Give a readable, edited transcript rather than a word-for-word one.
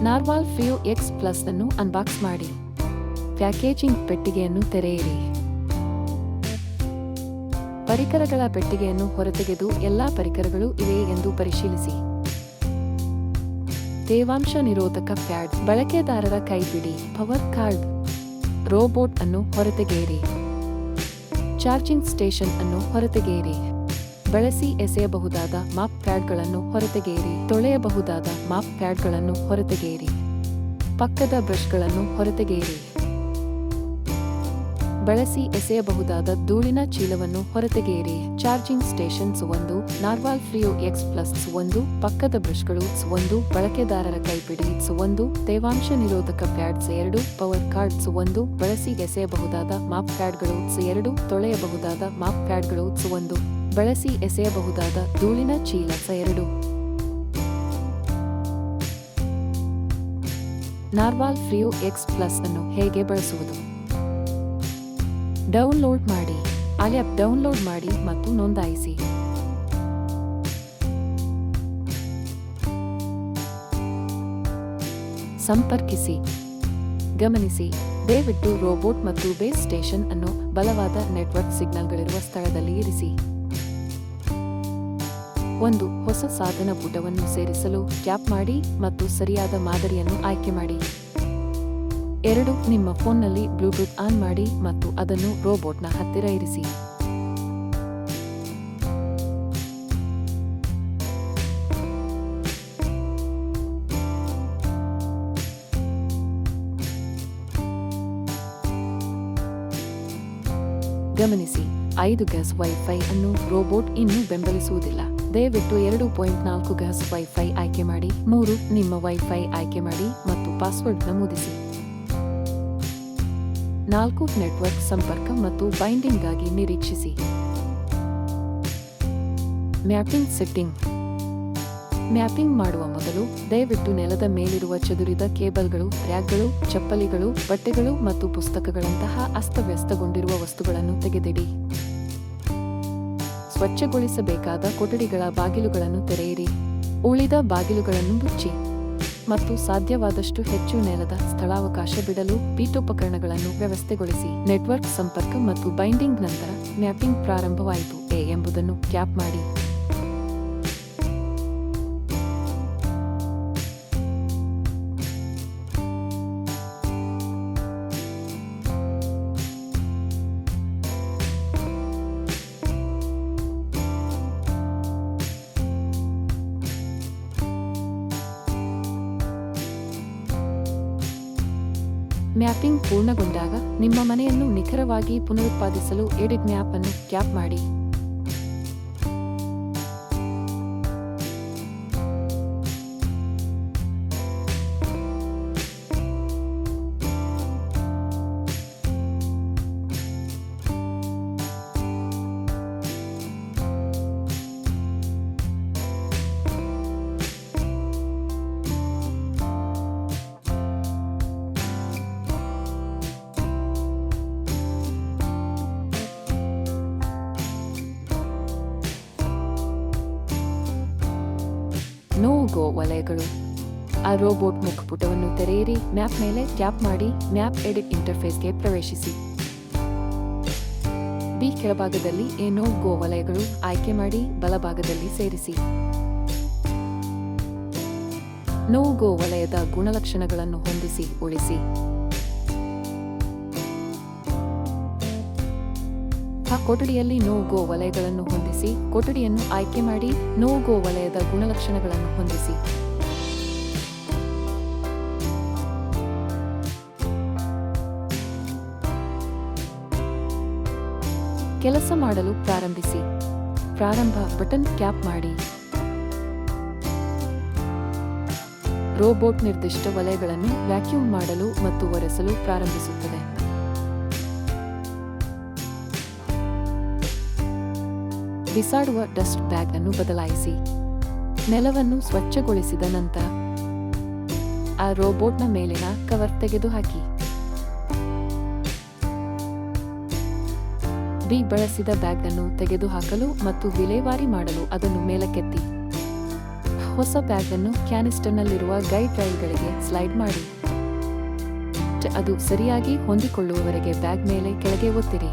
ನಾರ್ವಾಲ್ Freo X plus ಅನ್ನು unbox ಮಾಡಿ. Packaging ಪೆಟ್ಟಿಗೆಯನ್ನು ತೆರೆಯಿರಿ. ಪರಿಕರಗಳ ಪೆಟ್ಟಿಗೆಯನ್ನು ಹೊರತೆಗೆದು ಎಲ್ಲಾ ಪರಿಕರಗಳು ಇವೆ ಎಂದು ಪರಿಶೀಲಿಸಿ. ತೇವಾಂಶ ನಿರೋಧಕ ಪ್ಯಾಡ್, ಬಳಕೆದಾರರ ಕೈಪಿಡಿ, ಪವರ್ ಕಾರ್ಡ್, ರೋಬೋಟ್ ಅನ್ನು ಹೊರತೆಗೆಯಿರಿ. ಚಾರ್ಜಿಂಗ್ ಸ್ಟೇಷನ್ ಅನ್ನು ಹೊರತೆಗೆಯಿರಿ. ಬಳಸಿ ಎಸೆಯಬಹುದಾದ ಮಾಪ್ ಪ್ಯಾಡ್ಗಳನ್ನು ಹೊರತೆಗೆಯಿರಿ. ತೊಳೆಯಬಹುದಾದ ಮಾಪ್ ಪ್ಯಾಡ್ಗಳನ್ನು ಹೊರತೆಗೆಯಿರಿ. ಪಕ್ಕದ ಬ್ರಷ್ಗಳನ್ನು ಹೊರತೆಗೆಯಿರಿ. ಬಳಸಿ ಎಸೆಯಬಹುದಾದ ಧೂಳಿನ ಚೀಲವನ್ನು ಹೊರತೆಗೆಯಿರಿ. Charging stations 1, Narwal Freo X plus 1, ಪಕ್ಕದ ಬ್ರಷ್ಗಳು 1, ಬಳಕೆದಾರರ ಕೈಪಿಡಿ 1, ತೇವಾಂಶ ನಿರೋಧಕ ಪ್ಯಾಡ್ಸ್ 2, ಪವರ್ ಕಾರ್ಡ್ಸ್ 1, ಬಳಸಿ ಎಸೆಯಬಹುದಾದ ಮಾಪ್ ಪ್ಯಾಡ್ಗಳು 2, ತೊಳೆಯಬಹುದಾದ ಮಾಪ್ ಪ್ಯಾಡ್ಗಳು 1, ಬಳಸಿ ಎಸೆಯಬಹುದಾದ ಧೂಳಿನ ಚೀಲ 2. ನಾರ್ವಾಲ್ ಫ್ರಿಯೋ ಎಕ್ಸ್ ಪ್ಲಸ್ ಅನ್ನು ಹೇಗೆ ಬಳಸುವುದು? ಡೌನ್ಲೋಡ್ ಮಾಡಿ. ಆ್ಯಪ್ ಡೌನ್ಲೋಡ್ ಮಾಡಿ ಮತ್ತು ನೋಂದಾಯಿಸಿ. ಸಂಪರ್ಕಿಸಿ. ಗಮನಿಸಿ, ದಯವಿಟ್ಟು ರೋಬೋಟ್ ಮತ್ತು ಬೇಸ್ ಸ್ಟೇಷನ್ ಅನ್ನು ಬಲವಾದ ನೆಟ್ವರ್ಕ್ ಸಿಗ್ನಲ್ಗಳಿರುವ ಸ್ಥಳದಲ್ಲಿ ಇರಿಸಿ. 1. ಹೊಸ ಸಾಧನ ಪುಟವನ್ನು ಸೇರಿಸಲು ಟ್ಯಾಪ್ ಮಾಡಿ ಮತ್ತು ಸರಿಯಾದ ಮಾದರಿಯನ್ನು ಆಯ್ಕೆ ಮಾಡಿ. 2. ನಿಮ್ಮ ಫೋನ್ನಲ್ಲಿ ಬ್ಲೂಟೂತ್ ಆನ್ ಮಾಡಿ ಮತ್ತು ಅದನ್ನು ರೋಬೋಟ್ನ ಹತ್ತಿರ ಇರಿಸಿ. 5. 5GHz ವೈಫೈ ಅನ್ನು ರೋಬೋಟ್ ಇನ್ನೂ ಬೆಂಬಲಿಸುವುದಿಲ್ಲ. ದಯವಿಟ್ಟು 2.4GHz ವೈಫೈ ಆಯ್ಕೆ ಮಾಡಿ. 3. ನಿಮ್ಮ ವೈಫೈ ಆಯ್ಕೆ ಮಾಡಿ ಮತ್ತು ಪಾಸ್ವರ್ಡ್ ನಮೂದಿಸಿ. 4. ನೆಟ್ವರ್ಕ್ ಸಂಪರ್ಕ ಮತ್ತು ಬೈಂಡಿಂಗ್ ಗಾಗಿ ನಿರೀಕ್ಷಿಸಿ. Mapping setting. ಮ್ಯಾಪಿಂಗ್ ಮಾಡುವ ಮೊದಲು ದಯವಿಟ್ಟು ನೆಲದ ಮೇಲಿರುವ ಚದುರಿದ ಕೇಬಲ್ಗಳು, ರ್ಯಾಕ್ಗಳು, ಚಪ್ಪಲಿಗಳು, ಬಟ್ಟೆಗಳು ಮತ್ತು ಪುಸ್ತಕಗಳಂತಹ ಅಸ್ತವ್ಯಸ್ತಗೊಂಡಿರುವ ವಸ್ತುಗಳನ್ನು ತೆಗೆದಿಡಿ. ಸ್ವಚ್ಛಗೊಳಿಸಬೇಕಾದ ಕೊಠಡಿಗಳ ಬಾಗಿಲುಗಳನ್ನು ತೆರೆಯಿರಿ. ಉಳಿದ ಬಾಗಿಲುಗಳನ್ನು ಮುಚ್ಚಿ ಮತ್ತು ಸಾಧ್ಯವಾದಷ್ಟು ಹೆಚ್ಚು ನೆಲದ ಸ್ಥಳಾವಕಾಶ ಬಿಡಲು ಪೀಠೋಪಕರಣಗಳನ್ನು ವ್ಯವಸ್ಥೆಗೊಳಿಸಿ. ನೆಟ್ವರ್ಕ್ ಸಂಪರ್ಕ ಮತ್ತು ಬೈಂಡಿಂಗ್ ನಂತರ ಮ್ಯಾಪಿಂಗ್ ಪ್ರಾರಂಭವಾಯಿತು ಎಂಬುದನ್ನು ಟ್ಯಾಪ್ ಮಾಡಿ. ಮ್ಯಾಪಿಂಗ್ ಪೂರ್ಣಗೊಂಡಾಗ ನಿಮ್ಮ ಮನೆಯನ್ನು ನಿಖರವಾಗಿ ಪುನರುತ್ಪಾದಿಸಲು ಎಡಿಟ್ ಮ್ಯಾಪ್ ಅನ್ನು ಟ್ಯಾಪ್ ಮಾಡಿ. ನೋ ಗೋ ವಲಯಗಳು. ಆ ರೋಬೋಟ್ ಮುಖಪುಟವನ್ನು ತೆರೆಯಿರಿ. ಮ್ಯಾಪ್ ಮೇಲೆ ಟ್ಯಾಪ್ ಮಾಡಿ. ಮ್ಯಾಪ್ ಎಡಿಟ್ ಇಂಟರ್ಫೇಸ್ಗೆ ಪ್ರವೇಶಿಸಿ. ಬಿ ಕೆಳಭಾಗದಲ್ಲಿ ನೋ ಗೋ ವಲಯಗಳು ಆಯ್ಕೆ ಮಾಡಿ ಬಲಭಾಗದಲ್ಲಿ ಸೇರಿಸಿ. ನೋ ಗೋ ವಲಯದ ಗುಣಲಕ್ಷಣಗಳನ್ನು ಹೊಂದಿಸಿ ಉಳಿಸಿ. ಆ ಕೊಠಡಿಯಲ್ಲಿ ನೋ ಗೋ ವಲಯಗಳನ್ನು ಹೊಂದಿಸಿ. ಕೊಠಡಿಯನ್ನು ಆಯ್ಕೆ ಮಾಡಿ. ನೋ ಗೋ ವಲಯದ ಗುಣಲಕ್ಷಣಗಳನ್ನು ಹೊಂದಿಸಿ. ಕೆಲಸ ಮಾಡಲು ಪ್ರಾರಂಭಿಸಿ. ಪ್ರಾರಂಭ ಬಟನ್ ಟ್ಯಾಪ್ ಮಾಡಿ. ರೋಬೋಟ್ ನಿರ್ದಿಷ್ಟ ವಲಯಗಳನ್ನು ವ್ಯಾಕ್ಯೂಮ್ ಮಾಡಲು ಮತ್ತು ಒರೆಸಲು ಪ್ರಾರಂಭಿಸುತ್ತದೆ. ಬಿಸಾಡುವ ಡಸ್ಟ್ ಬ್ಯಾಗ್ ಅನ್ನು ಬದಲಾಯಿಸಿ. ನೆಲವನ್ನು ಸ್ವಚ್ಛಗೊಳಿಸಿದ ನಂತರ ಆ ರೋಬೋಟ್ನ ಮೇಲಿನ ಕವರ್ ತೆಗೆದುಹಾಕಿ. ಬಿ ಬಳಸಿದ ಬ್ಯಾಗ್ ಅನ್ನು ತೆಗೆದುಹಾಕಲು ಮತ್ತು ವಿಲೇವಾರಿ ಮಾಡಲು ಅದನ್ನು ಮೇಲಕ್ಕೆತ್ತಿ. ಹೊಸ ಬ್ಯಾಗ್ ಅನ್ನು ಕ್ಯಾನಿಸ್ಟರ್ನಲ್ಲಿರುವ ಗೈಡ್ ರೈಲ್ಗಳಿಗೆ ಸ್ಲೈಡ್ ಮಾಡಿ. ಅದು ಸರಿಯಾಗಿ ಹೊಂದಿಕೊಳ್ಳುವವರೆಗೆ ಬ್ಯಾಗ್ ಮೇಲೆ ಕೆಳಗೆ ಒತ್ತಿರಿ.